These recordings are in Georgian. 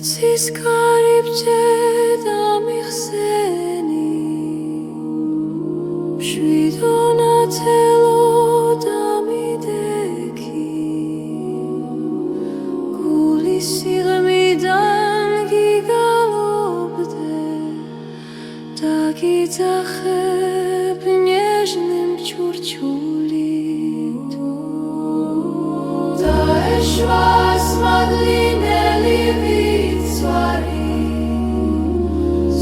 Secis caripce damixseni Shvidonatelo damideki Gulis sirmidan gigalobde Dagitacheb нежным чурчулит Daeshvas madlineli vitsvari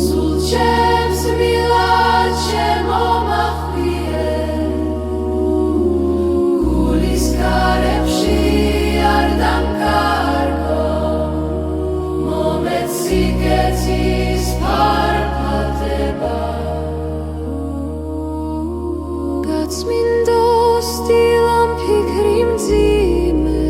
Sulchems milachem omachvie Gulis karepshi ardam kargo Mometsiketsis parpateba Gatsmindos stilam pikrim zime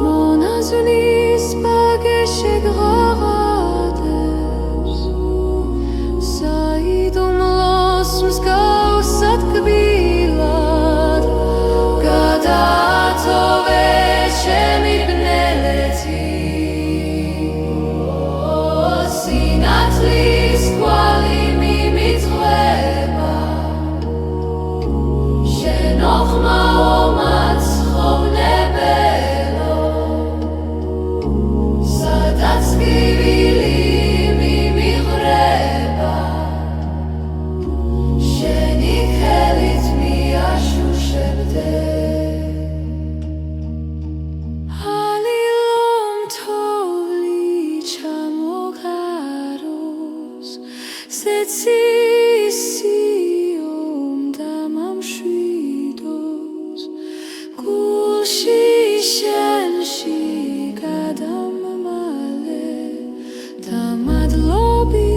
Monaznis pageshegrades Saidum losms gausat kbilad Gadatove chemi bneleti Sinatlis qualimi mitcheba Shenochma omatz chovnebelo Sadats givilimi michreba Shenikhelit miashushebde Halilom toli chamogaros Setsium damam shvidos Gulshi shenshi gadam male Tamadlobi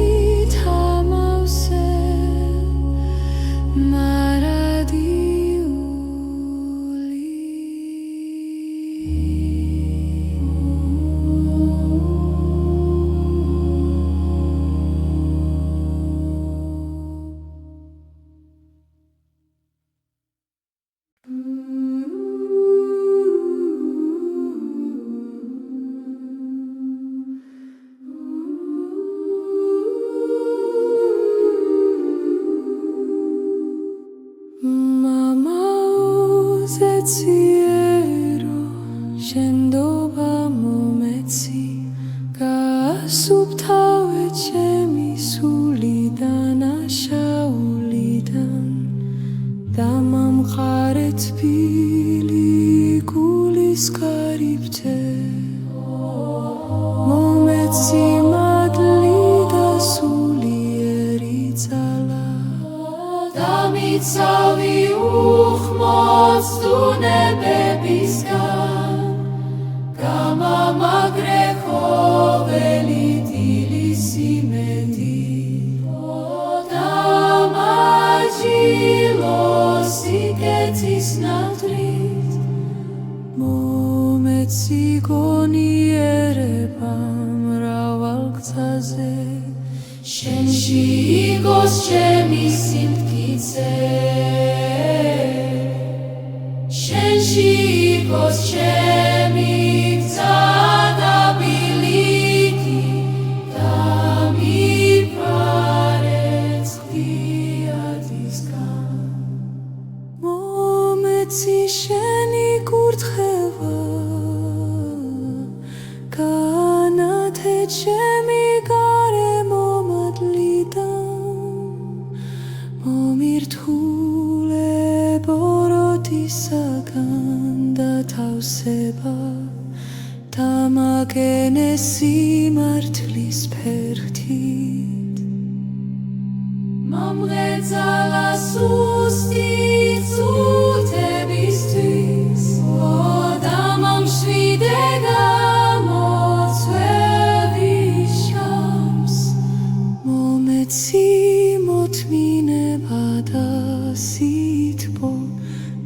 tamavse Zetsiero shendoba mometsi Gasubtawe chemi sulidan ashaulidan Damam kharet bili gulis karipte Mometsi madlida sulieri zala Damitsavi uchmots tu nebebiskan Gama magrechoveli dilisimedi Damagilo siketis natrit Mometsi gonierebam raval gzaze Shenshi igos chemi simtkitse Shenshi igos chemi gzada biliki Dami parets chviadiskan Mometsi sheni kurtcheva Kanate chemi gare momadlidan Momirtule borotisagan da tavseba Tamagenesi martlis perchtit Mamrezala susti zutebistvis Odamam shvidegam otzvevishams Mometsi motmine badasitbo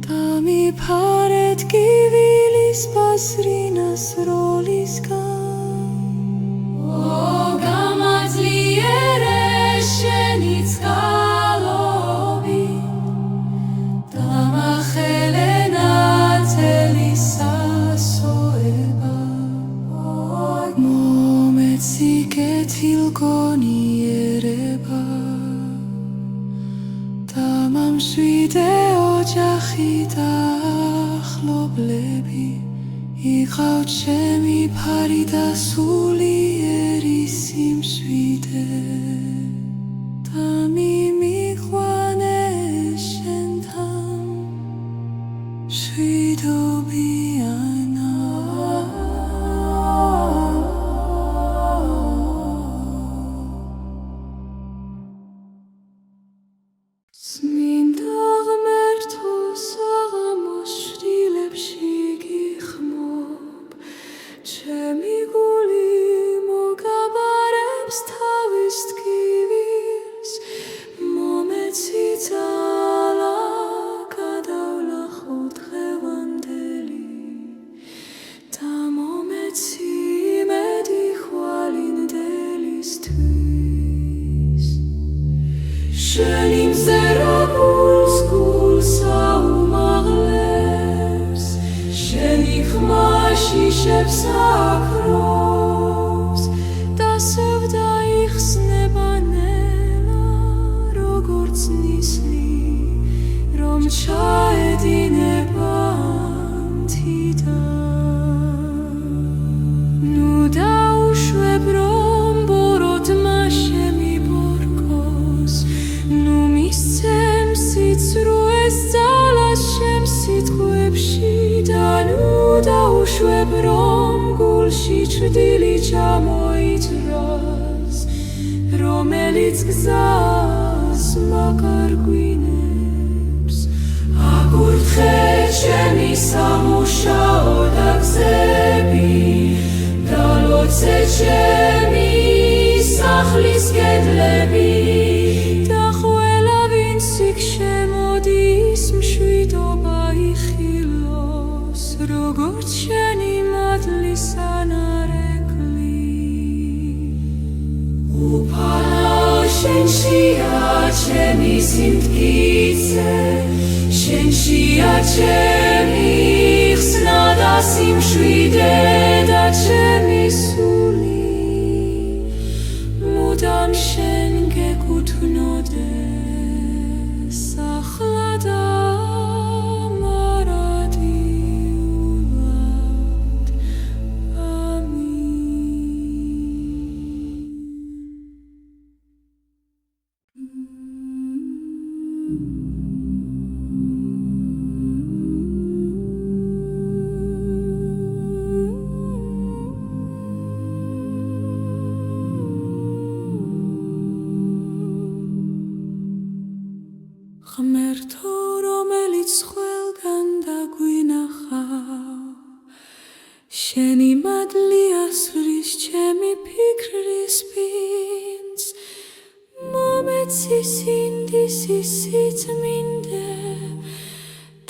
Dami paret givilis basrinas roliskan O gamazliere shenitskalobi მომეცი კეთილგონიერება და მომშვიდე ოჯახი და ახლობლები იყავთ ჩემი ფარი და სულიერი სიმშვიდე და მიმიყვანე შენთან მშვიდობიანა წმინდა ღმერთოს აღმოშრილებში გიხმობ ჩემი გული მოგაბარებს თავის ტკივილს მომეცი ძალა გადავლახო დღევანდელი და მომეცი იმედი ხვალინდელისთვის შენი მზერო გულს აუმაღლებს შენი ხმა შიშებს აქრობს და სევდა იხსნება ნელა როგორც ნისლი რომ ჩაედინება მთიდან ნუ დაუშვებ რომ ბოროტმა შემიბორგოს ნუ მისცემ სიცრუეს ძალას შენ სიტყვებში და ნუ დაუშვებ რომ გულში ჭრილი ჩამოიძრას რომელიც გზას მაკარგვინებს აკურთხე ჩემი სამუშაო და გზები და ლოცე ჩემი სახლის კედლები და ყველა ვინც იქ შემოდის მშვიდობა იხილოს როგორც შენი მადლის ანარეკლი უფალო შენშია ჩემი სიმტკიცე შენშია ჩემი ხსნა და სიმშვიდე და ჩემი სული მუდამ შენ გეკუთვნოდეს ახლა და მარადიულად ამინ ღმერთო რომელიც ყველგან დაგვინახავ შენი მადლი ასვრის ჩემი ფიქრის ბინძს მომეცი სინდისის სიწმინდე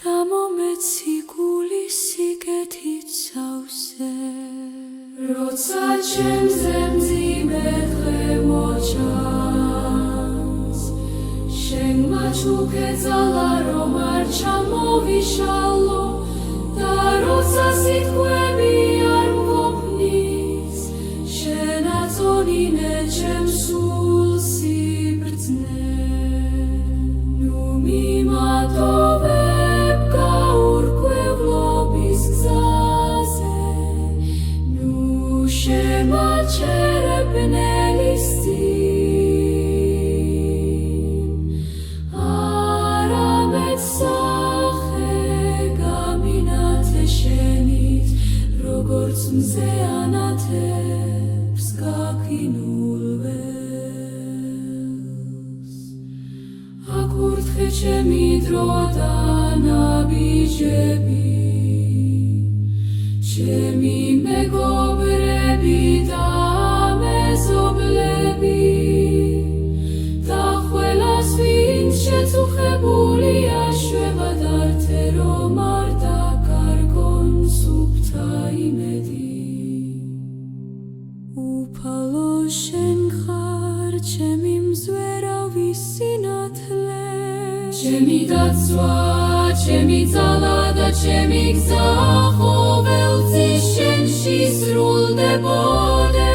და მომეცი გულის სიკეთით სავსე როცა ჩემზე მძიმე დღე მოჩანს შენ მაჩუქეძალა რომ არ ჩამოვიშალო და როცა სიტყვები არ მყოფნის შენ აწონინე ჩემ სულს იბრძნე ნუ მიმატოვებ გაურკვევლობის გზაზე ნუ შემაჩერებ ნელის მზე ანათებს გაქინულ ველს აკურთხე ჩემი დრო და ნაბიჯები ჩემი მეგობრები და მეზობლები და ყველას ვინც შეწუხებულია შვება დართე რომ არ დაკარგონ სუფთა იმედი უფალო შენ ხარ ჩემი მზვერავი სინათლე ჩემი დაცვა ჩემი ძალა და ჩემი გზა ყოველთვის შენში სრულდებოდეს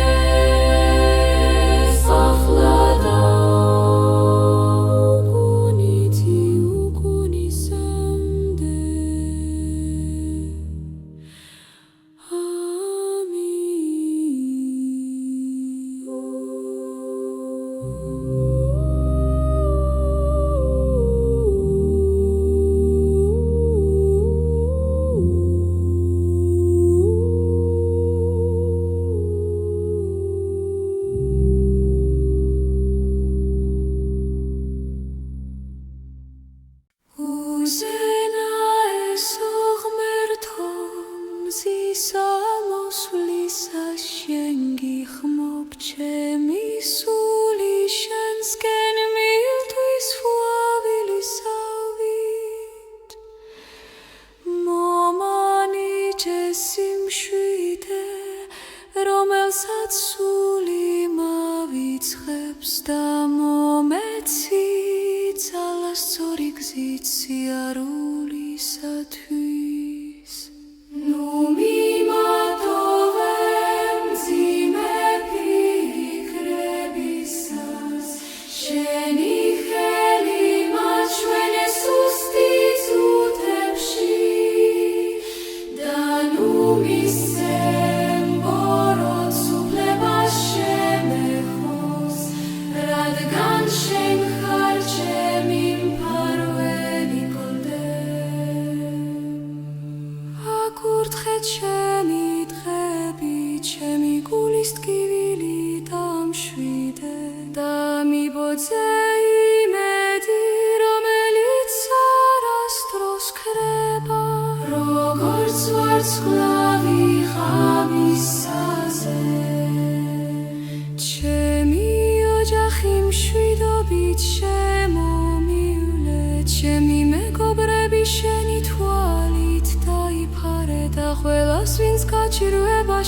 რასაც სული მავიცხებს და მომეცი ძალასწორი გზით სიარულისათვის. ნუ მიმატოვე მძიმე ფიქრებისას, შენი ხელი მაჩვენე სუსტი წუთებში და ნუ მისცე მბოროტ სუფლებას შემეხოს, რადგან შენ ხარ ჩემი მფარველი კლდე. აკურთხე ჩემი დღები, ჩემი გულის ტკივილი დამშვიდე და მიბოძე იმედი, რომელიც არასდროს ქრება. როგორც ვარსკვლავი ღამისაზე, ჩემი ოჯახი მშვიდობით შემომივლე, ჩემი მეგობრები შენი თვალით დაიფარე და ყველას ვინც გაჭირვება